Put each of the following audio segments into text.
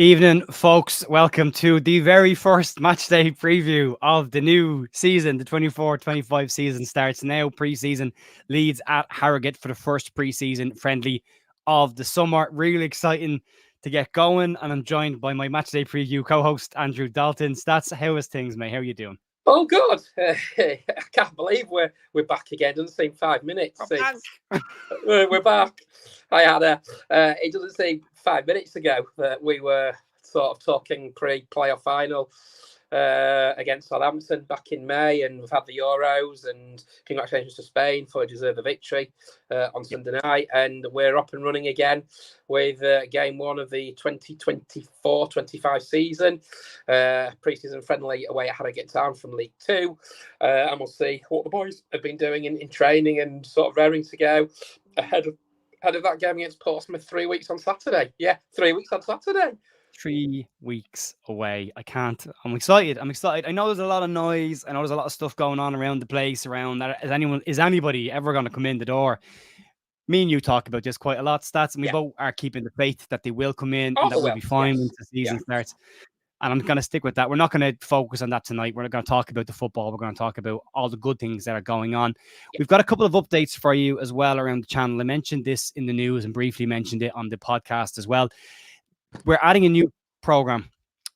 Evening, folks. Welcome to the very first matchday preview of the new season. The 24-25 season starts now. Preseason Leeds at Harrogate for the first preseason friendly of the summer. Really exciting to get going. And I'm joined by my matchday preview co-host, Andrew Dalton. Stats, how is things, mate? How are you doing? Oh, good. I can't believe we're back again. Doesn't seem 5 minutes. We're back. I had it doesn't seem 5 minutes ago that we were sort of talking pre-playoff final against Southampton back in May, and we've had the Euros, and congratulations to Spain for a deserved victory on Sunday night, and we're up and running again with game one of the 2024-25 season, pre-season friendly away at Harrogate Town from League Two, and we'll see what the boys have been doing in training and sort of raring to go ahead of that game against Portsmouth 3 weeks on Saturday. Yeah, 3 weeks on Saturday. 3 weeks away. I'm excited. I know there's a lot of noise. I know there's a lot of stuff going on around the place, around that. Is anybody ever going to come in the door? Me and you talk about this quite a lot, Stats, and we both are keeping the faith that they will come in and that we'll be fine once the season starts. And I'm going to stick with that. We're not going to focus on that tonight. We're not going to talk about the football. We're going to talk about all the good things that are going on. We've got a couple of updates for you as well around the channel. I mentioned this in the news and briefly mentioned it on the podcast as well. We're adding a new program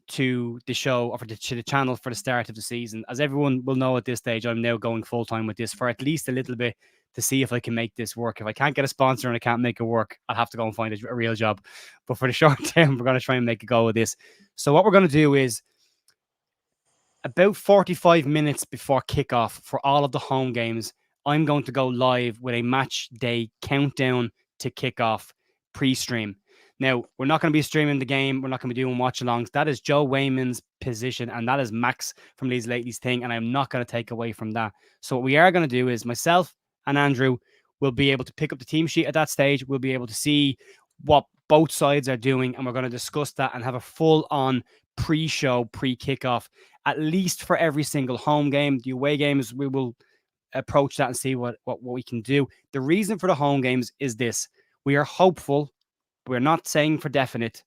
to the show, or to the channel, for the start of the season. As everyone will know at this stage, I'm now going full-time with this for at least a little bit to see if I can make this work. If I can't get a sponsor and I can't make it work, I'll have to go and find a real job. But for the short term, we're going to try and make a go of this. So what we're going to do is, about 45 minutes before kickoff for all of the home games, I'm going to go live with a match day countdown to kickoff pre-stream. Now, we're not going to be streaming the game. We're not going to be doing watch-alongs. That is Joe Wayman's position, and that is Max from Leeds Lately's thing, and I'm not going to take away from that. So what we are going to do is myself and Andrew will be able to pick up the team sheet at that stage. We'll be able to see what both sides are doing, and we're going to discuss that and have a full-on pre-show, pre-kickoff, at least for every single home game. The away games, we will approach that and see what we can do. The reason for the home games is this. We are hopeful, we're not saying for definite,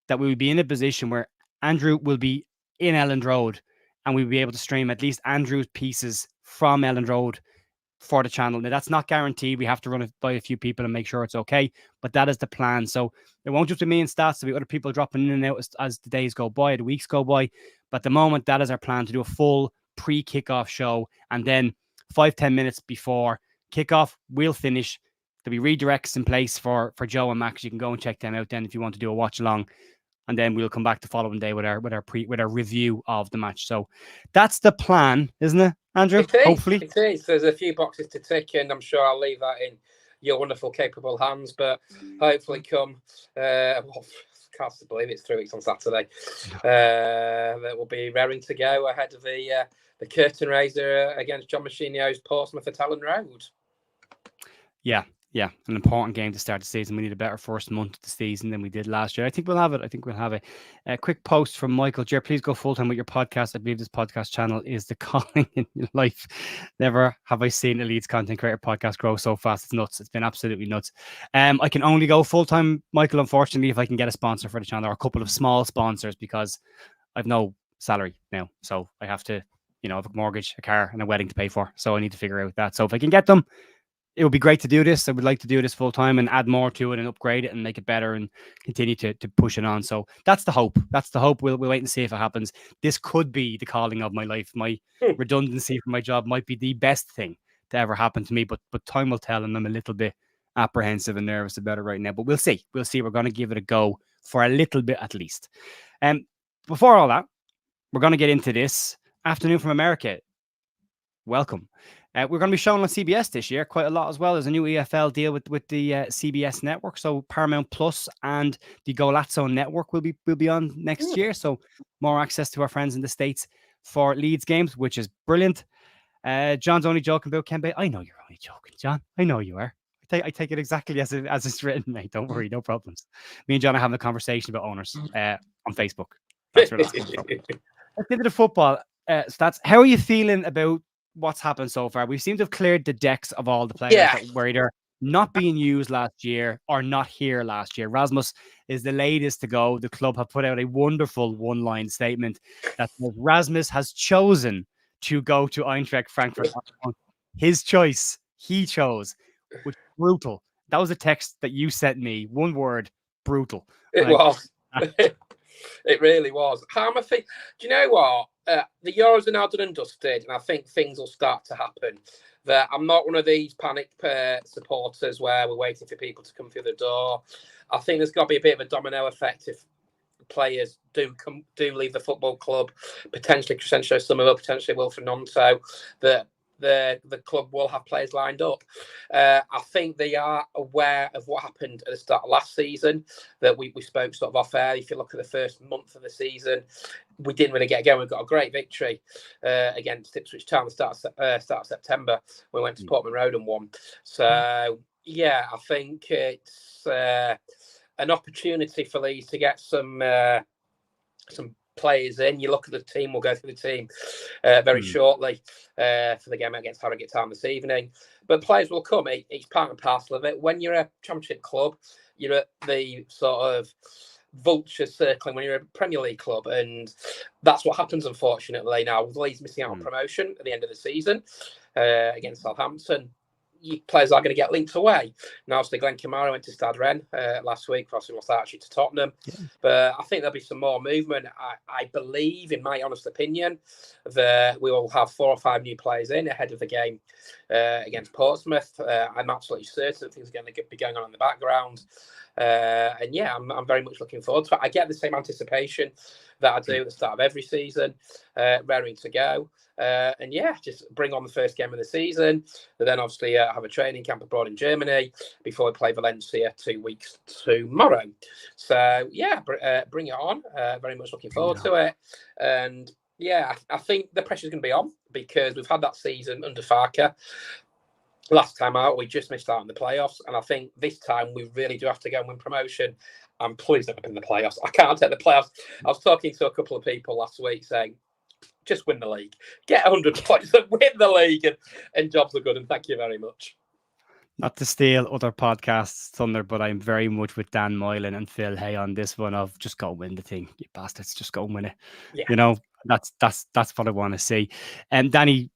that we will be in a position where Andrew will be in Elland Road and we'll be able to stream at least Andrew's pieces from Elland Road for the channel. Now, that's not guaranteed. We have to run it by a few people and make sure it's okay, but that is the plan. So it won't just be me and Stats. There'll be other people dropping in and out as the days go by, the weeks go by. But at the moment, that is our plan, to do a full pre-kickoff show. And then 5-10 minutes before kickoff, we'll finish. There'll be redirects in place for Joe and Max. You can go and check them out then if you want to do a watch along. And then we'll come back the following day with our review of the match. So that's the plan, isn't it, Andrew? Hopefully. It is. There's a few boxes to tick, and I'm sure I'll leave that in your wonderful, capable hands. But hopefully come, can't believe it's 3 weeks on Saturday, that will be raring to go ahead of the curtain raiser against John Machinio's Portsmouth at Elland Road. Yeah, an important game to start the season. We need a better first month of the season than we did last year. I think we'll have it. A quick post from Michael. Jer, please go full-time with your podcast. I believe this podcast channel is the calling in your life. Never have I seen a Leeds content creator podcast grow so fast. It's nuts. It's been absolutely nuts. I can only go full-time, Michael, unfortunately, if I can get a sponsor for the channel, or a couple of small sponsors, because I've no salary now. So I have to, have a mortgage, a car, and a wedding to pay for. So I need to figure out that. So if I can get them, it would be great to do this. I would like to do this full time and add more to it and upgrade it and make it better and continue to push it on. So that's the hope. We'll wait and see if it happens. This could be the calling of my life. My redundancy from my job might be the best thing to ever happen to me, but time will tell, and I'm a little bit apprehensive and nervous about it right now. But we'll see. We're going to give it a go for a little bit at least. Before all that, we're going to get into this. Afternoon from America. Welcome. We're going to be showing on CBS this year quite a lot as well. There's a new EFL deal with the CBS network, so Paramount Plus and the Golazzo network will be on next year. So more access to our friends in the States for Leeds games, which is brilliant. John's only joking about Kembe. I know you're only joking, John. I know you are. I take it exactly as it's written, mate. Don't worry, no problems. Me and John are having a conversation about owners on Facebook. That's where that's coming from. Let's get into the football stats. How are you feeling about what's happened so far? We seem to have cleared the decks of all the players that were either not being used last year or not here last year. Rasmus is the latest to go. The club have put out a wonderful one-line statement that Rasmus has chosen to go to Eintracht Frankfurt. His choice, he chose, which is brutal. That was a text that you sent me. One word, brutal. It was. It really was. Do you know what? The Euros are now done and dusted, and I think things will start to happen. That I'm not one of these panic supporters where we're waiting for people to come through the door. I think there's got to be a bit of a domino effect if players do leave the football club. Potentially Crescencio Somerville, potentially Wilfred Nonto. That the club will have players lined up. I think they are aware of what happened at the start of last season, that we spoke sort of off air. If you look at the first month of the season, we didn't really get going. We got a great victory against Ipswich Town at the start of September. We went to Portman Road and won. So, yeah, I think it's an opportunity for Leeds to get some players in. You look at the team, we'll go through the team very shortly for the game against Harrogate Town this evening. But players will come. It's part and parcel of it. When you're a championship club, you're at the sort of vulture circling when you're a Premier League club. And that's what happens, unfortunately, now. With Leeds missing out on promotion at the end of the season against Southampton. Players are going to get linked away. Now, obviously, Glenn Kamara went to Stade Rennes last week. Obviously, lost actually to Tottenham. Yeah. But I think there'll be some more movement. I believe, in my honest opinion, that we will have 4 or 5 new players in ahead of the game against Portsmouth. I'm absolutely certain things are going to be going on in the background. And yeah, I'm very much looking forward to it. I get the same anticipation that I do at the start of every season, raring to go. And yeah, just bring on the first game of the season. And then obviously have a training camp abroad in Germany before we play Valencia 2 weeks tomorrow. So yeah, bring it on. Very much looking forward to it. And yeah, I think the pressure's going to be on because we've had that season under Farker. Last time out, we just missed out on the playoffs. And I think this time we really do have to go and win promotion. I'm pleased that we're in the playoffs. I can't take the playoffs. I was talking to a couple of people last week saying, just win the league. Get 100 points and win the league. And jobs are good. And thank you very much. Not to steal other podcasts' thunder, but I'm very much with Dan Moylan and Phil Hay on this one of just go win the thing, you bastards. Just go win it. Yeah. You know, that's what I want to see. And Danny,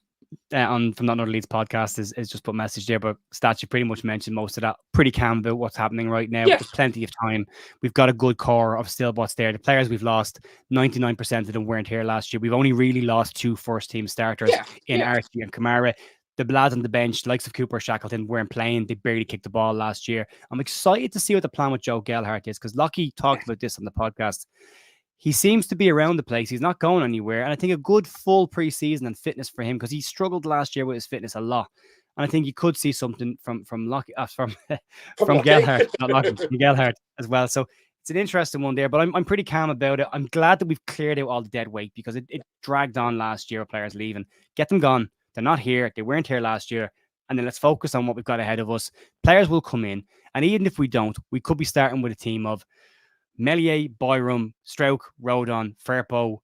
from Not Another Leeds podcast is just put a message there, but Stats, you pretty much mentioned most of that. Pretty calm about what's happening right now. Yes. There's plenty of time. We've got a good core of still what's there. The players we've lost, 99% of them weren't here last year. We've only really lost 2 first-team starters in Archie and Kamara. The lads on the bench, the likes of Cooper Shackleton, weren't playing. They barely kicked the ball last year. I'm excited to see what the plan with Joe Gelhardt is, because Lockie talked about this on the podcast. He seems to be around the place. He's not going anywhere. And I think a good full preseason and fitness for him, because he struggled last year with his fitness a lot. And I think you could see something from Lockie, from Gelhardt, not Lockie, from Gelhardt as well. So it's an interesting one there, but I'm pretty calm about it. I'm glad that we've cleared out all the dead weight, because it dragged on last year with players leaving. Get them gone. They're not here. They weren't here last year. And then let's focus on what we've got ahead of us. Players will come in. And even if we don't, we could be starting with a team of Melier, Byram, Strauch, Rodon, Firpo,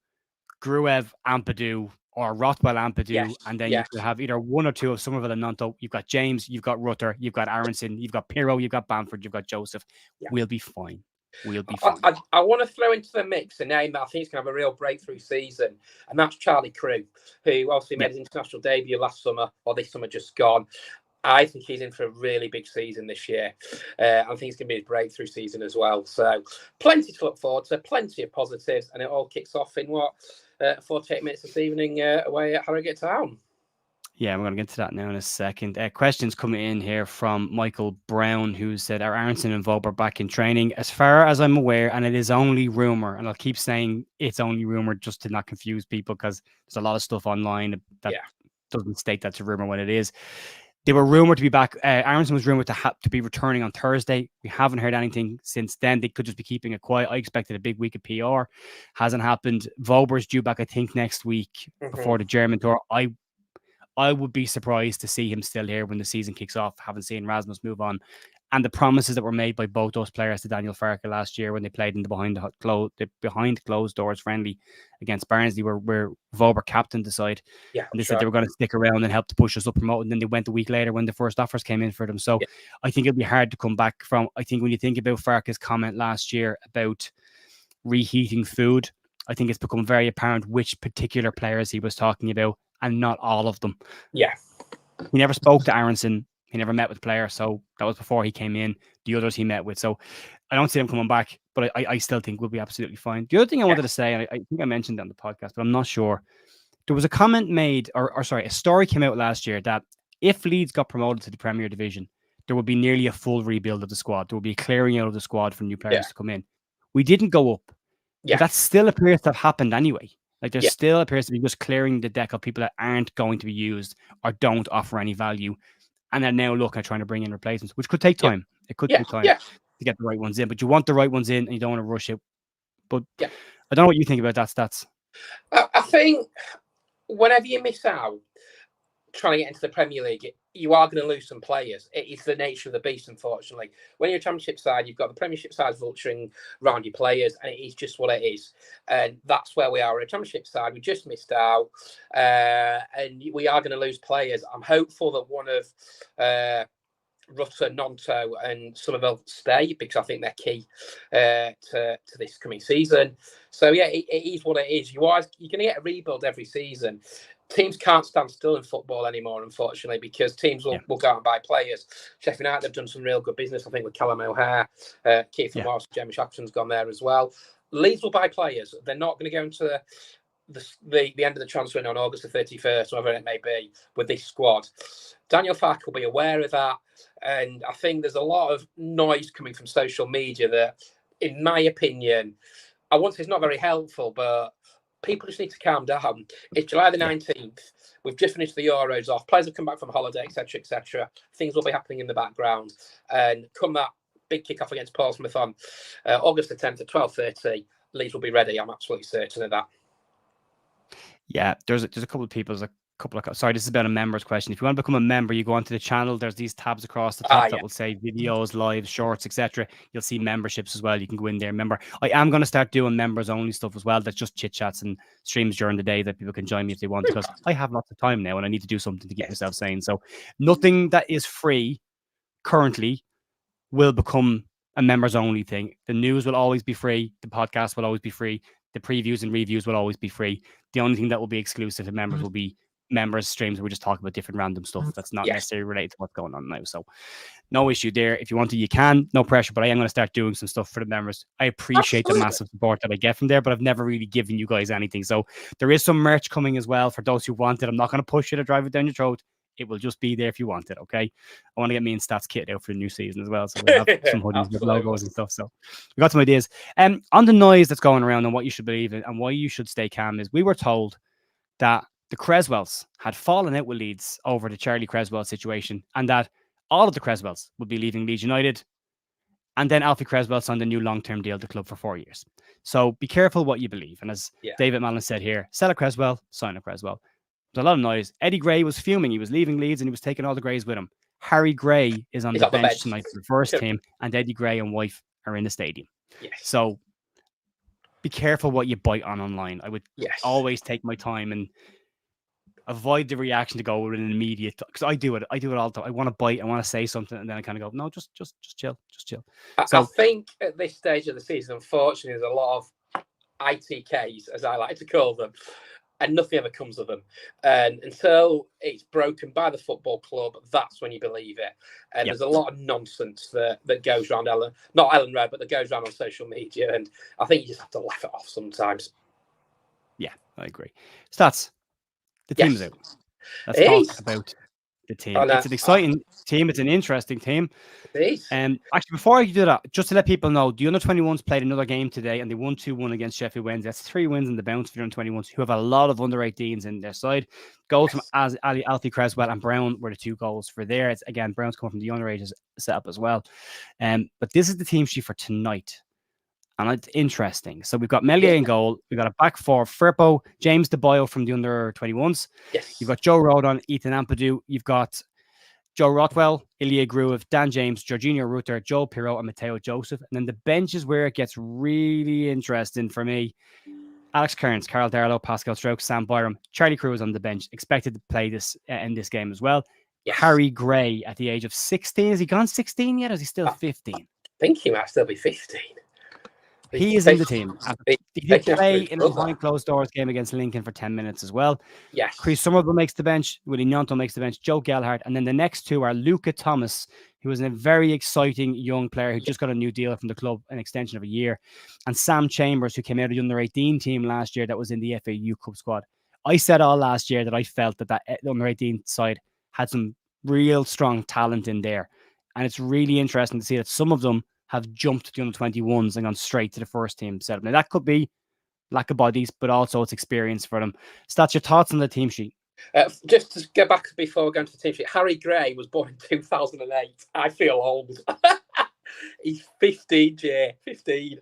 Gruev, Ampadu, or Rothwell, Ampadu, and then you could have either one or two of Somerville and Nonto. You've got James, you've got Rutter, you've got Aronson, you've got Pirro, you've got Bamford, you've got Joseph. We'll be fine. We'll be fine. I want to throw into the mix a name that I think is going to have a real breakthrough season, and that's Charlie Crew, who obviously made his international debut last summer, or this summer just gone. I think he's in for a really big season this year. I think it's going to be a breakthrough season as well. So plenty to look forward to, plenty of positives, and it all kicks off in 48 minutes this evening away at Harrogate Town. Yeah, we're going to get to that now in a second. Questions coming in here from Michael Brown, who said, are Aronson and Volber back in training? As far as I'm aware, and it is only rumour, and I'll keep saying it's only rumour just to not confuse people, because there's a lot of stuff online that doesn't state that's a rumour when it is. They were rumoured to be back. Aronson was rumoured to be returning on Thursday. We haven't heard anything since then. They could just be keeping it quiet. I expected a big week of PR. Hasn't happened. Volber's due back, I think, next week before the German tour. I would be surprised to see him still here when the season kicks off. Haven't seen Rasmus move on and the promises that were made by both those players to Daniel Farke last year when they played in the behind closed doors friendly against Barnsley, where Vauber captain decided. Yeah, and they said they were going to stick around and help to push us up promote. And then they went a week later when the first offers came in for them. So I think it'll be hard to come back from. I think when you think about Farke's comment last year about reheating food, I think it's become very apparent which particular players he was talking about, and not all of them. Yeah. He never spoke to Aronson. He never met with players. So that was before he came in. The others he met with. So I don't see him coming back, but I still think we'll be absolutely fine. The other thing I wanted to say, and I think I mentioned it on the podcast, but I'm not sure. There was a comment made, or sorry, a story came out last year that if Leeds got promoted to the Premier Division, there would be nearly a full rebuild of the squad. There would be a clearing out of the squad for new players to come in. We didn't go up. But that still appears to have happened anyway. Like there still appears to be just clearing the deck of people that aren't going to be used or don't offer any value. And they're now looking at trying to bring in replacements, which could take time. It could take time to get the right ones in. But you want the right ones in and you don't want to rush it. But I don't know what you think about that stats. I think whenever you miss out trying to get into the Premier League, you are going to lose some players. It is the nature of the beast, unfortunately. When you're a Championship side, you've got the Premiership side vulturing around your players, and it is just what it is. And that's where we are. We're a Championship side. We just missed out, and we are going to lose players. I'm hopeful that one of Rutter, Nonto, and Somerville stay, because I think they're key to this coming season. So yeah, it is what it is. You're going to get a rebuild every season. Teams can't stand still in football anymore, unfortunately, because teams will go out and buy players. Sheffield United have done some real good business, I think, with Callum O'Hare, Keith and Morris, Jeremy Shackleton's gone there as well. Leeds will buy players. They're not going to go into the end of the transfer on August the 31st, whatever it may be, with this squad. Daniel Farke will be aware of that, and I think there's a lot of noise coming from social media that, in my opinion, I won't say it's not very helpful, but people just need to calm down. It's July the 19th. We've just finished the Euros off. Players have come back from holiday, etc., etc. Things will be happening in the background. And come that big kick-off against Portsmouth on August the 10th at 12:30, Leeds will be ready. I'm absolutely certain of that. Yeah, there's a couple of people. Sorry, this is about a member's question. If you want to become a member, you go onto the channel. There's these tabs across the top that will say videos, live, shorts, etc. You'll see memberships as well. You can go in there. Remember, I am going to start doing members only stuff as well. That's just chit chats and streams during the day that people can join me if they want, because I have lots of time now and I need to do something to keep myself sane. So nothing that is free currently will become a members only thing. The news will always be free. The podcast will always be free. The previews and reviews will always be free. The only thing that will be exclusive to members will be members streams where we just talk about different random stuff that's not necessarily related to what's going on now. So no issue there. If you want to, you can. No pressure, but I am going to start doing some stuff for the members. I appreciate the massive support that I get from there, but I've never really given you guys anything. So there is some merch coming as well for those who want it. I'm not going to push it or drive it down your throat. It will just be there if you want it, okay? I want to get me and Stats kit out for the new season as well. So we'll have some hoodies with logos and stuff. So we got some ideas. On the noise that's going around and what you should believe in and why you should stay calm is we were told that the Creswells had fallen out with Leeds over the Charlie Creswell situation, and that all of the Creswells would be leaving Leeds United. And then Alfie Creswell signed a new long-term deal with the club for 4 years. So be careful what you believe. And as David Mallon said here, sell a Creswell, sign a Creswell. There's a lot of noise. Eddie Gray was fuming. He was leaving Leeds and he was taking all the Greys with him. Harry Gray is on the bench tonight for the first team, and Eddie Gray and wife are in the stadium. So be careful what you bite on online. I would always take my time and avoid the reaction to go with an immediate, because I do it all the time. I want to bite, I want to say something, and then I kind of go, no, just chill. I think at this stage of the season, unfortunately, there's a lot of ITKs, as I like to call them, and nothing ever comes of them. And until it's broken by the football club, that's when you believe it. And there's a lot of nonsense that goes around not Ellen Road, but that goes around on social media. And I think you just have to laugh it off sometimes. Yeah, I agree. Stats. The team's out. Let's talk about the team. It's an exciting team. It's an interesting team. Actually, before I do that, just to let people know, the under-21s played another game today, and they won 2-1 against Sheffield Wednesday. That's 3 wins in the bounce for the under-21s, who have a lot of under-18s in their side. Goals from Alfie Creswell and Brown were the 2 goals for there. It's, again, Brown's come from the under-18s setup as well. But this is the team sheet for tonight. And it's interesting. So we've got Melier in goal. We've got a back four, Firpo, James DeBoyle from the under-21s. You've got Joe Rodon, Ethan Ampadu. You've got Joe Rothwell, Ilya Gruev, Dan James, Jorginho Rutter, Joe Pirro, and Matteo Joseph. And then the bench is where it gets really interesting for me. Alex Kearns, Carl Darlow, Pascal Strokes, Sam Byram, Charlie Crew is on the bench, expected to play this in this game as well. Yes. Harry Gray at the age of 16. Has he gone 16 yet? Or is he still 15? I think he might still be 15. He is in the team. He did play in the behind closed doors game against Lincoln for 10 minutes as well. Yes. Chris Somerville makes the bench. Willie Nyonto makes the bench. Joe Gelhardt. And then the next two are Luca Thomas, who is a very exciting young player who just got a new deal from the club, an extension of a year. And Sam Chambers, who came out of the under-18 team last year that was in the FAU Cup squad. I said all last year that I felt that under-18 side had some real strong talent in there. And it's really interesting to see that some of them have jumped to the under-21s and gone straight to the first team setup. Now, that could be lack of bodies, but also it's experience for them. Stats, your thoughts on the team sheet? Just to go back before going to the team sheet, Harry Gray was born in 2008. I feel old. He's 15, Jay. 15.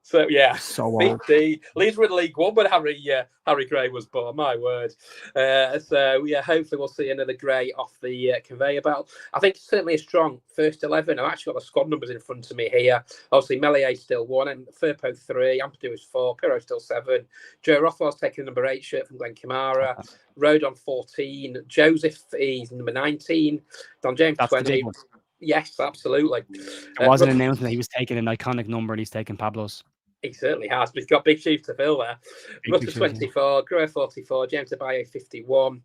So, yeah, so 15. Leeds were in League One when Harry Gray was born, my word. So, yeah, hopefully we'll see another Gray off the conveyor belt. I think it's certainly a strong first 11. I've actually got the squad numbers in front of me here. Obviously, Melier still 1, and Firpo 3, Ampadu is 4, Pirro still 7. Joe Rothwell's taking the number 8 shirt from Glenn Kamara. Rodon 14. Joseph is number 19. Don James 20. Yes, absolutely. There was an announcement that he was taking an iconic number and he's taking Pablo's. He certainly has, but he's got big shoes to fill there. Rutter 24, Gruev 44, James Abaye 51,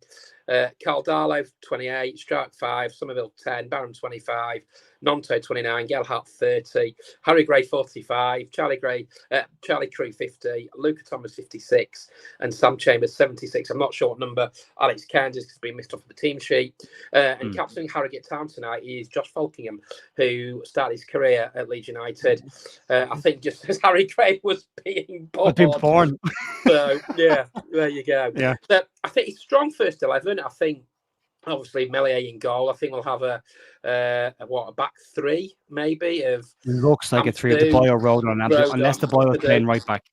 Carl Darlow 28, Stark 5, Somerville 10, Barham 25, Nonto 29, Gelhardt 30, Harry Gray 45, Charlie Crew 50, Luca Thomas 56, and Sam Chambers 76. I'm not sure what number Alex Kearns is because it's been missed off the team sheet. And captaining Harrogate Town tonight is Josh Falkingham, who started his career at Leeds United. I think just as Harry Gray was being born. So, yeah, there you go. Yeah. So, I think it's strong first 11. I think obviously Melier in goal. I think we'll have a back three maybe of. It looks like a three of the Boyle Rodon on Andrew, unless the Boyle playing right back.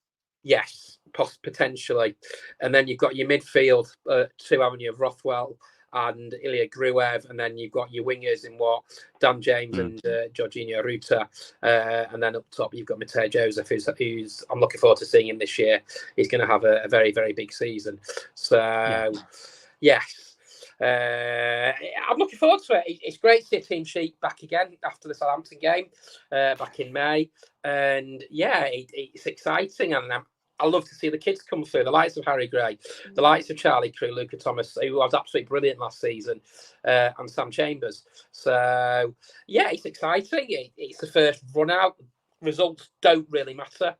Yes, potentially. And then you've got your midfield, 2 avenue of Rothwell and Ilya Gruev, and then you've got your wingers in Dan James and Jorginho Rutter, and then up top you've got Matteo Joseph, who's I'm looking forward to seeing him this year. He's going to have a very, very big season. So, yes. I'm looking forward to it. It's great to see a team sheet back again after the Southampton game back in May, and yeah, it's exciting, and I love to see the kids come through. The likes of Harry Gray, the likes of Charlie Crew, Luca Thomas, who was absolutely brilliant last season, and Sam Chambers. So yeah, it's exciting. It's the first run out. Results don't really matter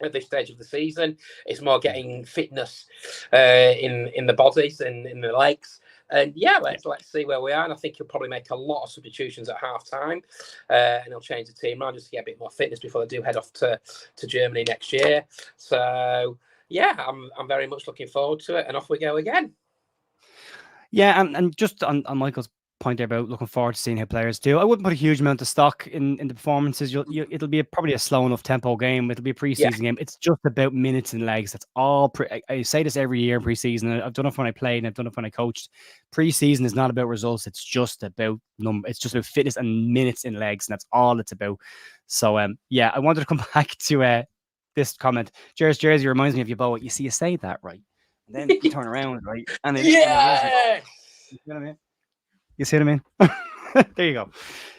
at this stage of the season. It's more getting fitness in the bodies and in the legs. And yeah, let's see where we are. And I think he'll probably make a lot of substitutions at half time, and he'll change the team around just to get a bit more fitness before they do head off to Germany next year. So yeah, I'm very much looking forward to it. And off we go again. Yeah, and just on Michael's point there about looking forward to seeing how players do. I wouldn't put a huge amount of stock in the performances. It'll be probably a slow enough tempo game. It'll be a preseason game. It's just about minutes and legs. That's all. I say this every year in preseason. I've done it when I played and I've done it when I coached. Preseason is not about results. It's just about It's just about fitness and minutes in legs, and that's all it's about. So yeah, I wanted to come back to this comment. Jersey reminds me of you, Bo. You see, you say that right, and then you turn around, right, and then yeah. You know what I mean? You see what I mean? There you go.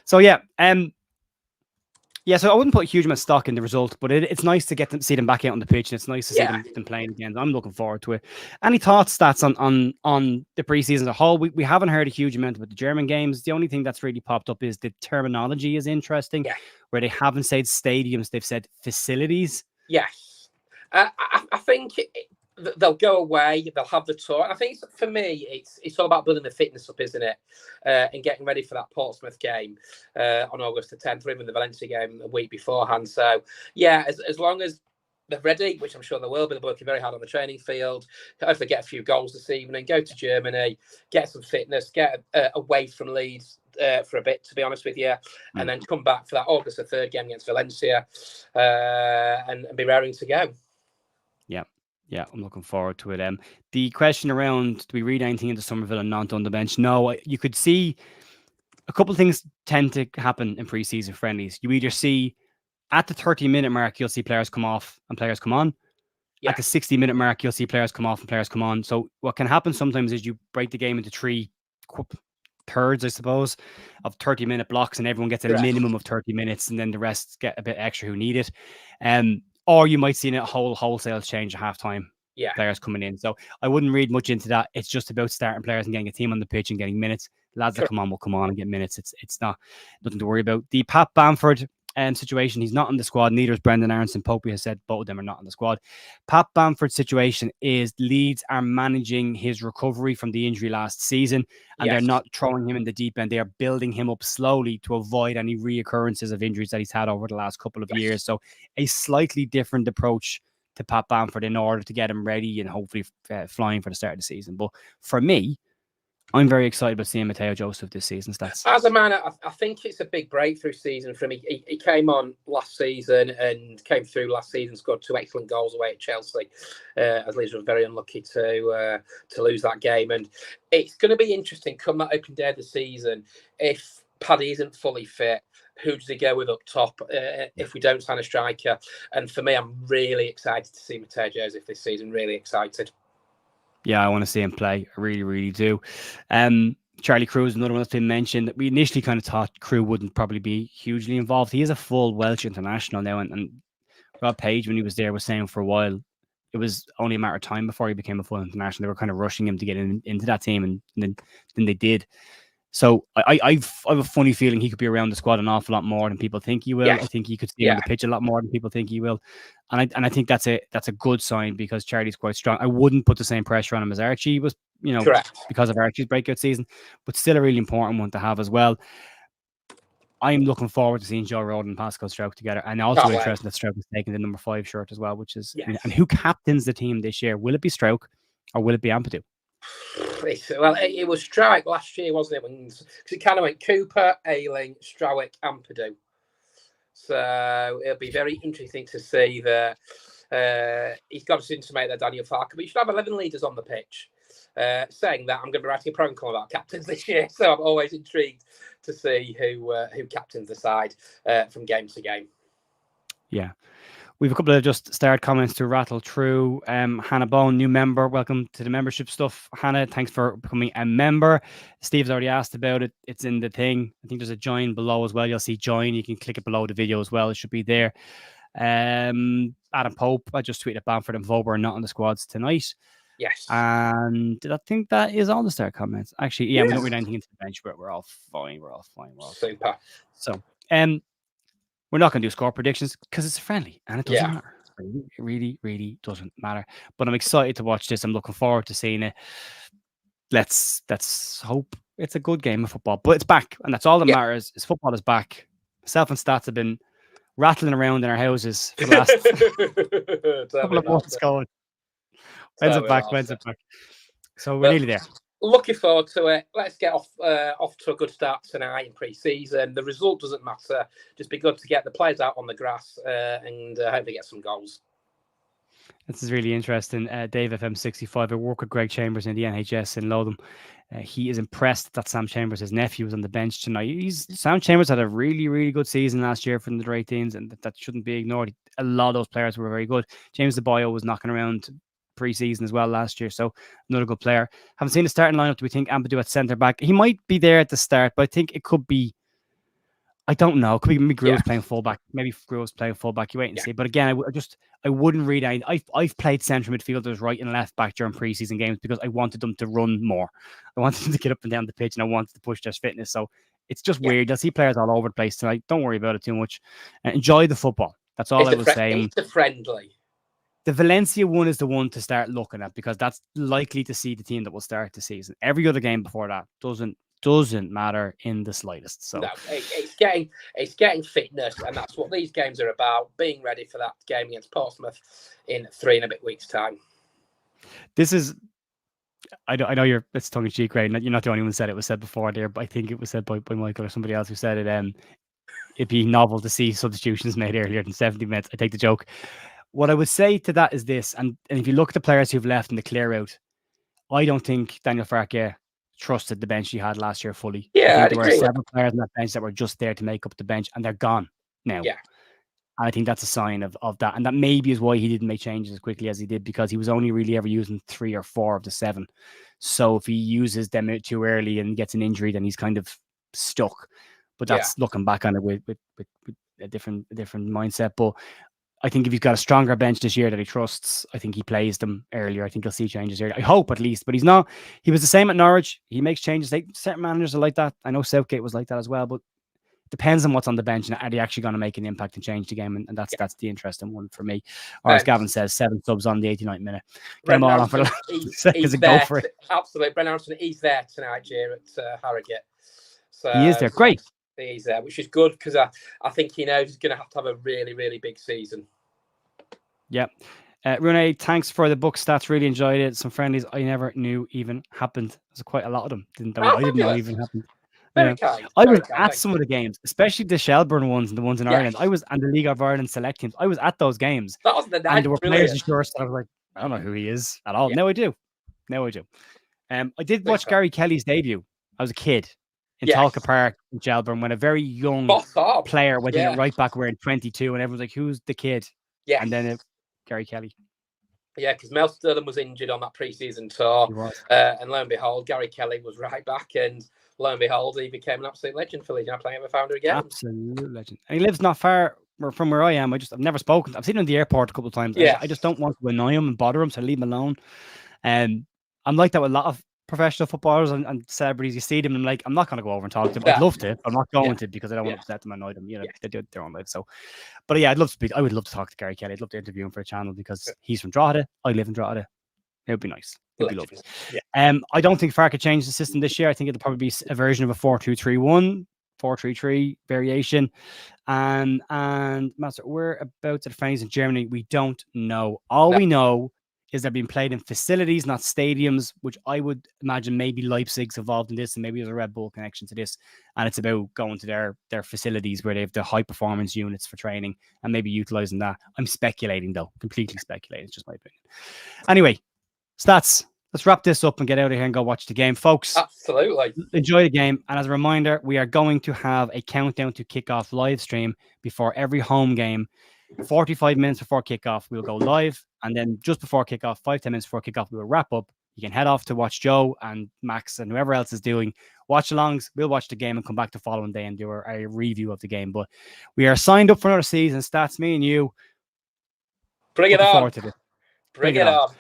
So yeah, so I wouldn't put a huge amount of stock in the result, but it's nice to see them back out on the pitch, and it's nice to see them playing again. I'm looking forward to it. Any thoughts, stats on the preseason as a whole? We haven't heard a huge amount about the German games. The only thing that's really popped up is the terminology is interesting, where they haven't said stadiums, they've said facilities. Yes, I think they'll go away. They'll have the tour. I think for me, it's all about building the fitness up, isn't it? And getting ready for that Portsmouth game on August the 10th, or even the Valencia game a week beforehand. So yeah, as long as they're ready, which I'm sure they will be, they're working very hard on the training field. Hopefully get a few goals this evening, go to Germany, get some fitness, get away from Leeds for a bit, to be honest with you, and then come back for that August the 3rd game against Valencia and be raring to go. Yeah. Yeah, I'm looking forward to it. The question around, do we read anything into Somerville and not on the bench? No, you could see a couple of things tend to happen in preseason friendlies. You either see at the 30-minute mark, you'll see players come off and players come on. Yeah, At the 60-minute mark, you'll see players come off and players come on. So what can happen sometimes is you break the game into thirds, I suppose, of 30-minute blocks, and everyone gets a correct. minimum of 30 minutes, and then the rest get a bit extra who need it. Or you might see a wholesale change at halftime. Yeah, Players coming in. So I wouldn't read much into that. It's just about starting players and getting a team on the pitch and getting minutes. Lads that come on will come on and get minutes. It's not nothing to worry about. The Pat Bamford situation, he's not in the squad. Neither is Brendan Aronson. Popey has said both of them are not in the squad. Pat Bamford's situation is Leeds are managing his recovery from the injury last season, and they're not throwing him in the deep end. They are building him up slowly to avoid any reoccurrences of injuries that he's had over the last couple of years. So a slightly different approach to Pat Bamford in order to get him ready and hopefully flying for the start of the season. But for me, I'm very excited about seeing Mateo Joseph this season. As a man, I think it's a big breakthrough season for him. He came on last season and came through last season, scored 2 excellent goals away at Chelsea. As Leeds were very unlucky to lose that game. And it's going to be interesting come that opening day of the season. If Paddy isn't fully fit, who does he go with up top if we don't sign a striker? And for me, I'm really excited to see Mateo Joseph this season. Really excited. Yeah, I want to see him play. I really, really do. Charlie Crew is another one that's been mentioned. We initially kind of thought Crew wouldn't probably be hugely involved. He is a full Welsh international now, and Rob Page, when he was there, was saying for a while it was only a matter of time before he became a full international. They were kind of rushing him to get into that team, and then they did. So I have a funny feeling he could be around the squad an awful lot more than people think he will. Yes. I think he could see on the pitch a lot more than people think he will. And I think that's a good sign because Charlie's quite strong. I wouldn't put the same pressure on him as Archie was, Correct. because of Archie's breakout season, but still a really important one to have as well. I'm looking forward to seeing Joe Roden and Pascal Stroke together, and also interesting that Stroke is taking the number 5 shirt as well, which is and who captains the team this year? Will it be Stroke or will it be Ampadu? Well, it was Stroke last year, wasn't it? Because it kind of went Cooper, Ayling, Stroke, Ampadu. So it'll be very interesting to see that he's got to intimate that Daniel Farker, but you should have 11 leaders on the pitch. Saying that, I'm going to be writing a program about captains this year, so I'm always intrigued to see who captains the side from game to game. Yeah. We have a couple of just starred comments to rattle through. Hannah Bone, new member. Welcome to the membership stuff. Hannah, thanks for becoming a member. Steve's already asked about it. It's in the thing. I think there's a join below as well. You'll see join. You can click it below the video as well. It should be there. Adam Pope, I just tweeted Bamford and Vauban are not on the squads tonight. Yes. And I think that is all the start comments. Actually, we don't read anything into the bench, but we're all fine. We're all super. So, we're not going to do score predictions because it's friendly and it doesn't matter. It really, really doesn't matter. But I'm excited to watch this. I'm looking forward to seeing it. Let's hope it's a good game of football. But it's back, and that's all that matters. Is football is back. Myself and Stats have been rattling around in our houses for the last couple of months going. When's it back? So we're nearly there. Looking forward to it. Let's get off to a good start tonight in pre-season. The result doesn't matter. Just be good to get the players out on the grass and hopefully get some goals. This is really interesting. Dave FM65. I work with Greg Chambers in the NHS in Lothian. He is impressed that Sam Chambers, his nephew, was on the bench tonight. Sam Chambers had a really, really good season last year from the right teams, and that shouldn't be ignored. A lot of those players were very good. James DeBoyo was knocking around pre-season as well last year, so another good player. Haven't seen the starting lineup. Do we think Ampadu at centre back? He might be there at the start, but I think it could be. I don't know. It could be maybe Grue's playing fullback. Maybe Grue's playing fullback. You wait and see. But again, I wouldn't read any. I've played central midfielders right and left back during pre-season games because I wanted them to run more. I wanted them to get up and down the pitch, and I wanted to push their fitness. So it's just weird. You'll see players all over the place tonight. Don't worry about it too much. Enjoy the football. That's all I would say. It's the friendly. The Valencia one is the one to start looking at because that's likely to see the team that will start the season. Every other game before that doesn't matter in the slightest. So no, it's getting fitness, and that's what these games are about. Being ready for that game against Portsmouth in 3 and a bit weeks' time. This is. I know it's tongue in cheek, right? You're not the only one who said it. It was said before there, but I think it was said by Michael or somebody else who said it. It'd be novel to see substitutions made earlier than 70 minutes. I take the joke. What I would say to that is this, and if you look at the players who've left in the clear out, I don't think Daniel Farke trusted the bench he had last year fully. I Yeah, think I'd there were agree with several players on that bench that were just there to make up the bench, and they're gone now. Yeah. And I think that's a sign of that. And that maybe is why he didn't make changes as quickly as he did, because he was only really ever using 3 or 4 of the 7. So if he uses them out too early and gets an injury, then he's kind of stuck. But that's looking back on it with a different mindset. But I think if he's got a stronger bench this year that he trusts, I think he plays them earlier. I think he'll see changes earlier. I hope at least, but he's not. He was the same at Norwich. He makes changes. Certain managers are like that. I know Southgate was like that as well, but it depends on what's on the bench and are they actually going to make an impact and change the game? And that's the interesting one for me. Or as Gavin says, 7 subs on the 89th minute. Get them all on for seconds and go for it. Absolutely. Brendan Anderson, he's there tonight, Jay, at Harrogate. So, he is there. Great. He's there, which is good because I think he knows he's going to have a really, really big season. Yeah. Rune, thanks for the book stats. Really enjoyed it. Some friendlies I never knew even happened. There's quite a lot of them. I didn't know even happened. Very kind. I was at some of the games, especially the Shelburne ones and the ones in Ireland. I was and the League of Ireland select teams. I was at those games. That was the night. And there were players in shorts that I was like, I don't know who he is at all. Yeah. Now I do. I did watch Gary Kelly's debut. I was a kid in Talca Park in Shelburne when a very young player went in at right back wearing 22, and everyone's like, "Who's the kid?" Yeah, and then Gary Kelly. Yeah, because Mel Sterling was injured on that pre-season tour, and lo and behold, Gary Kelly was right back, and lo and behold, he became an absolute legend for Leeds. I play ever found her again. Absolute legend, and he lives not far from where I am. I've never spoken. I've seen him in the airport a couple of times. I just don't want to annoy him and bother him, so I leave him alone. And I'm like that with a lot of professional footballers and celebrities. You see them, and like, I'm not going to go over and talk to them. I'd love to. I'm not going to because I don't want to upset them, annoy them. You know, they do their own life. So, but yeah, I'd love to speak. I would love to talk to Gary Kelly. I'd love to interview him for a channel because he's from Drogheda. I live in Drogheda. It would be nice. It'd be lovely. Yeah. I don't think Farke changed the system this year. I think it'll probably be a version of a 4-2-3-1, 4-3-3 variation. And Master, we're about to the friends in Germany. We don't know. All we know is they're being played in facilities, not stadiums, which I would imagine maybe Leipzig's involved in this, and maybe there's a Red Bull connection to this. And it's about going to their facilities where they have the high performance units for training and maybe utilizing that. I'm speculating though, completely speculating. It's just my opinion. Anyway, stats. Let's wrap this up and get out of here and go watch the game, folks. Absolutely. Enjoy the game. And as a reminder, we are going to have a countdown to kickoff live stream before every home game. 45 minutes before kickoff, we'll go live. And then just before kickoff, 5-10 minutes before kickoff, we will wrap up. You can head off to watch Joe and Max and whoever else is doing watch-alongs. We'll watch the game and come back the following day and do a review of the game. But we are signed up for another season. Stats, me and you. Bring it on. Bring it on.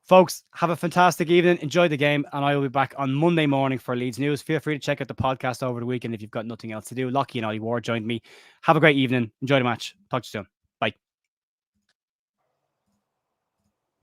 Folks, have a fantastic evening. Enjoy the game. And I will be back on Monday morning for Leeds News. Feel free to check out the podcast over the weekend if you've got nothing else to do. Lockie and Ollie Ward joined me. Have a great evening. Enjoy the match. Talk to you soon.